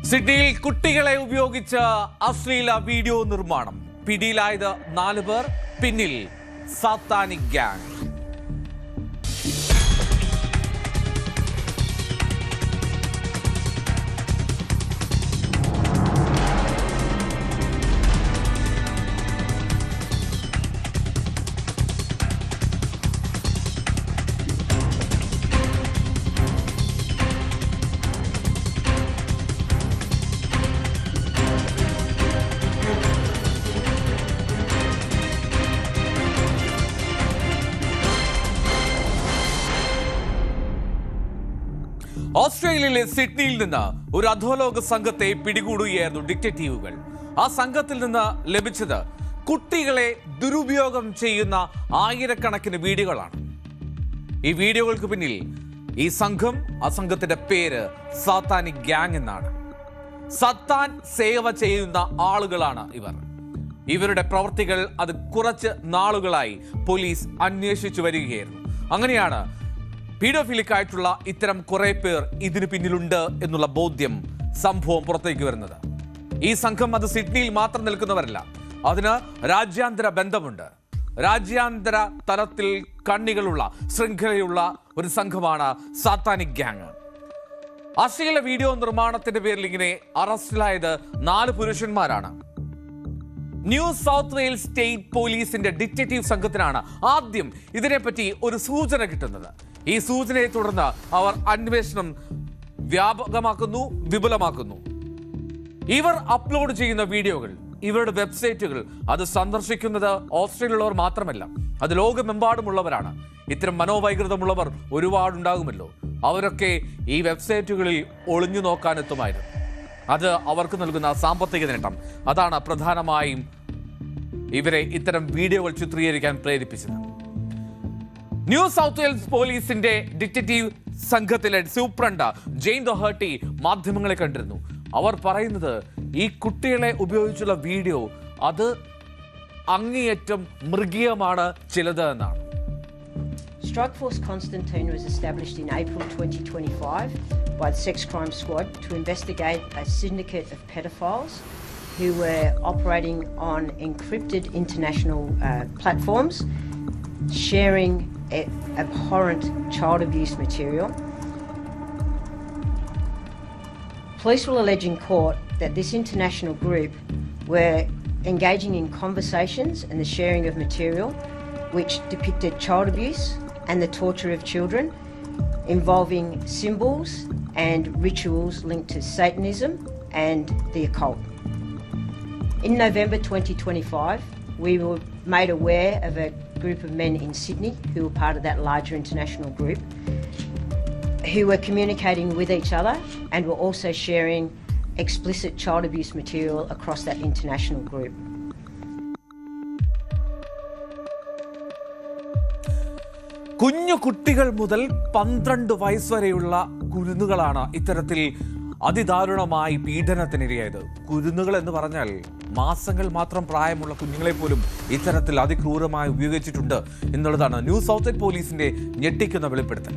സിഡ്നിയിൽ കുട്ടികളെ ഉപയോഗിച്ച അശ്ലീല വീഡിയോ നിർമ്മാണം. പിടിയിലായത് 4 പേർ. പിന്നിൽ സാത്താനിക് ഗ്യാങ്. ഓസ്ട്രേലിയയിലെ സിഡ്നിയിൽ നിന്ന് ഒരു അധോലോക സംഘത്തെ പിടികൂടുകയായിരുന്നു ഡിറ്റക്റ്റീവുകൾ. ആ സംഘത്തിൽ നിന്ന് ലഭിച്ചത് കുട്ടികളെ ദുരുപയോഗം ചെയ്യുന്ന ആയിരക്കണക്കിന് വീഡിയോകളാണ്. ഈ വീഡിയോകൾക്ക് പിന്നിൽ ഈ സംഘത്തിന്റെ പേര് സാത്താനിക് ഗ്യാങ് എന്നാണ്. സത്താൻ സേവ ചെയ്യുന്ന ആളുകളാണ് ഇവരുടെ പ്രവൃത്തികൾ അത് കുറച്ച് നാളുകളായി പോലീസ് അന്വേഷിച്ചു വരികയായിരുന്നു. അങ്ങനെയാണ് പീഡോഫിലിക്കായിട്ടുള്ള ഇത്തരം കുറെ പേർ ഇതിന് പിന്നിലുണ്ട് എന്നുള്ള സംഭവം പുറത്തേക്ക് വരുന്നത്. ഈ സംഘം അത് സിഡ്നിയിൽ മാത്രം നിൽക്കുന്നവരല്ല, അതിന് രാജ്യാന്തര ബന്ധമുണ്ട്. രാജ്യാന്തര തലത്തിൽ കണ്ണികളുള്ള ശൃംഖലയുള്ള ഒരു സംഘമാണ് സാത്താനിക് ഗ്യാങ്. അശ്ലീല വീഡിയോ നിർമ്മാണത്തിന്റെ പേരിൽ ഇങ്ങനെ അറസ്റ്റിലായത് 4 പുരുഷന്മാരാണ്. ന്യൂ സൗത്ത് വെയിൽസ് സ്റ്റേറ്റ് പോലീസിന്റെ ഡിറ്റക്റ്റീവ് സംഘത്തിനാണ് ആദ്യം ഇതിനെപ്പറ്റി ഒരു സൂചന കിട്ടുന്നത്. ഈ സൂചനയെ തുടർന്ന് അവർ അന്വേഷണം വ്യാപകമാക്കുന്നു, വിപുലമാക്കുന്നു. ഇവർ അപ്ലോഡ് ചെയ്യുന്ന വീഡിയോകൾ, ഇവരുടെ വെബ്സൈറ്റുകൾ അത് സന്ദർശിക്കുന്നത് ഓസ്ട്രേലിയയിലുള്ളവർ മാത്രമല്ല, അത് ലോകമെമ്പാടുമുള്ളവരാണ്. ഇത്തരം മനോവൈകൃതമുള്ളവർ ഒരുപാടുണ്ടാകുമല്ലോ. അവരൊക്കെ ഈ വെബ്സൈറ്റുകളിൽ ഒളിഞ്ഞു നോക്കാനെത്തുമായിരുന്നു. അത് അവർക്ക് നൽകുന്ന സാമ്പത്തിക നേട്ടം, അതാണ് പ്രധാനമായും ഇവരെ ഇത്തരം വീഡിയോകൾ ചിത്രീകരിക്കാൻ പ്രേരിപ്പിച്ചത്. ന്യൂ സൗത്ത് വെയിൽസ് പോലീസിന്റെ ഡിറ്റക്റ്റീവ് സംഘത്തിലെ സൂപ്രണ്ട് ജെയിൻ ദൊഹർട്ടി മാധ്യമങ്ങളെ കണ്ടിരുന്നു. അവർ പറയുന്നത് ഈ കുട്ടികളെ ഉപയോഗിച്ചുള്ള വീഡിയോ അത് അങ്ങേയറ്റം മൃഗീയമാണ് ചിലത് എന്നാണ്. Strike Force Constantine was established in April 2025 by the Sex Crime Squad to investigate a syndicate of pedophiles who were operating on encrypted international platforms, sharing abhorrent child abuse material. Police will allege in court that this international group were engaging in conversations and the sharing of material which depicted child abuse and the torture of children, involving symbols and rituals linked to Satanism and the occult. In November 2025, we were made aware of a group of men in Sydney who were part of that larger international group, who were communicating with each other and were also sharing explicit child abuse material across that international group. കുഞ്ഞു കുട്ടികൾ മുതൽ 12 വയസ്സ് വരെയുള്ള കുരുന്നുകളാണ് ഇത്തരത്തിൽ അതിദാരുണമായി പീഡനത്തിനിരയായത്. കുരുന്നുകൾ എന്ന് പറഞ്ഞാൽ മാസങ്ങൾ മാത്രം പ്രായമുള്ള കുഞ്ഞുങ്ങളെ പോലും ഇത്തരത്തിൽ അതിക്രൂരമായി ഉപയോഗിച്ചിട്ടുണ്ട് എന്നുള്ളതാണ് ന്യൂ സൗത്ത് വെയിൽസ് പോലീസിന്റെ ഞെട്ടിക്കുന്ന വെളിപ്പെടുത്തൽ.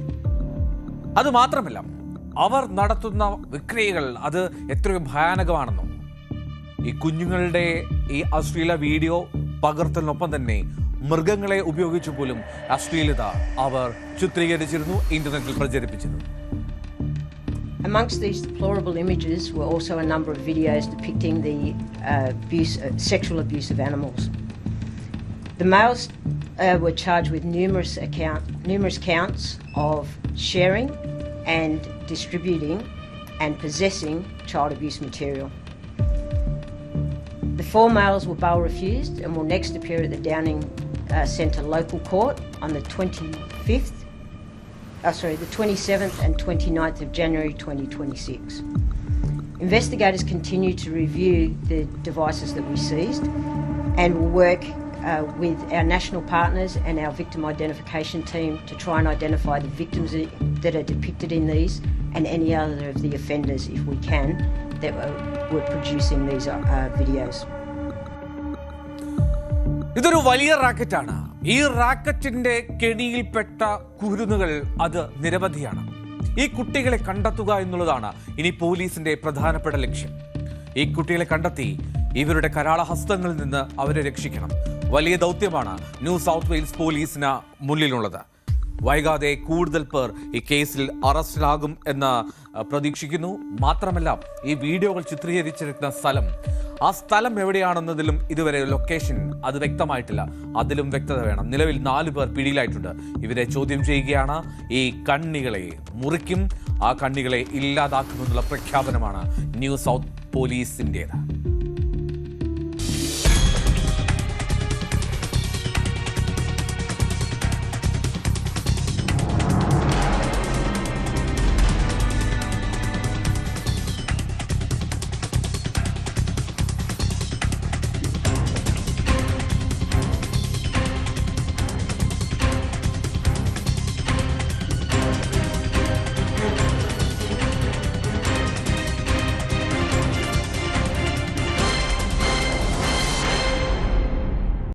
അത് മാത്രമല്ല, അവർ നടത്തുന്ന വിക്രിയകൾ അത് എത്രയോ ഭയാനകമാണെന്നോ. ഈ കുഞ്ഞുങ്ങളുടെ ഈ അശ്ലീല വീഡിയോ പകർത്തലിനൊപ്പം തന്നെ മൃഗങ്ങളെ ഉപയോഗിച്ചു പോലും അശ്ലീലത അവർ ചിത്രീകരിച്ചിരുന്നു, ഇന്റർനെറ്റിൽ പ്രചരിപ്പിച്ചിരുന്നു. Amongst these deplorable images were also a number of videos depicting the sexual abuse of animals. The males were charged with numerous counts of sharing and distributing and possessing child abuse material. The 4 males were bail refused and will next appear at the Downing Centre Local Court on the 27th and 29th of January 2026. Investigators continue to review the devices that we seized and will work with our national partners and our victim identification team to try and identify the victims that are depicted in these and any other of the offenders, if we can, that were producing these videos. ഇതൊരു വലിയ റാക്കറ്റാണ്. ഈ റാക്കറ്റിന്റെ കെണിയിൽപ്പെട്ട കുരുന്നുകൾ അത് നിരവധിയാണ്. ഈ കുട്ടികളെ കണ്ടെത്തുക എന്നുള്ളതാണ് ഇനി പോലീസിന്റെ പ്രധാനപ്പെട്ട ലക്ഷ്യം. ഈ കുട്ടികളെ കണ്ടെത്തി ഇവരുടെ കരാളഹസ്തങ്ങളിൽ നിന്ന് അവരെ രക്ഷിക്കണം. വലിയ ദൗത്യമാണ് ന്യൂ സൗത്ത് വെയിൽസ് പോലീസിന് മുന്നിലുള്ളത്. വൈകാതെ കൂടുതൽ പേർ ഈ കേസിൽ അറസ്റ്റിലാകും എന്ന് പ്രതീക്ഷിക്കുന്നു. മാത്രമല്ല, ഈ വീഡിയോകൾ ചിത്രീകരിച്ചിരിക്കുന്ന ആ സ്ഥലം എവിടെയാണെന്നതിലും ഇതുവരെ ലൊക്കേഷൻ അത് വ്യക്തമായിട്ടില്ല. അതിലും വ്യക്തത വേണം. നിലവിൽ 4 പേർ പിടിയിലായിട്ടുണ്ട്. ഇവരെ ചോദ്യം ചെയ്യുകയാണ്. ഈ കണ്ണികളെ മുറിക്കും, ആ കണ്ണികളെ ഇല്ലാതാക്കുമെന്നുള്ള പ്രഖ്യാപനമാണ് ന്യൂ സൗത്ത് പോലീസിൻ്റേത്.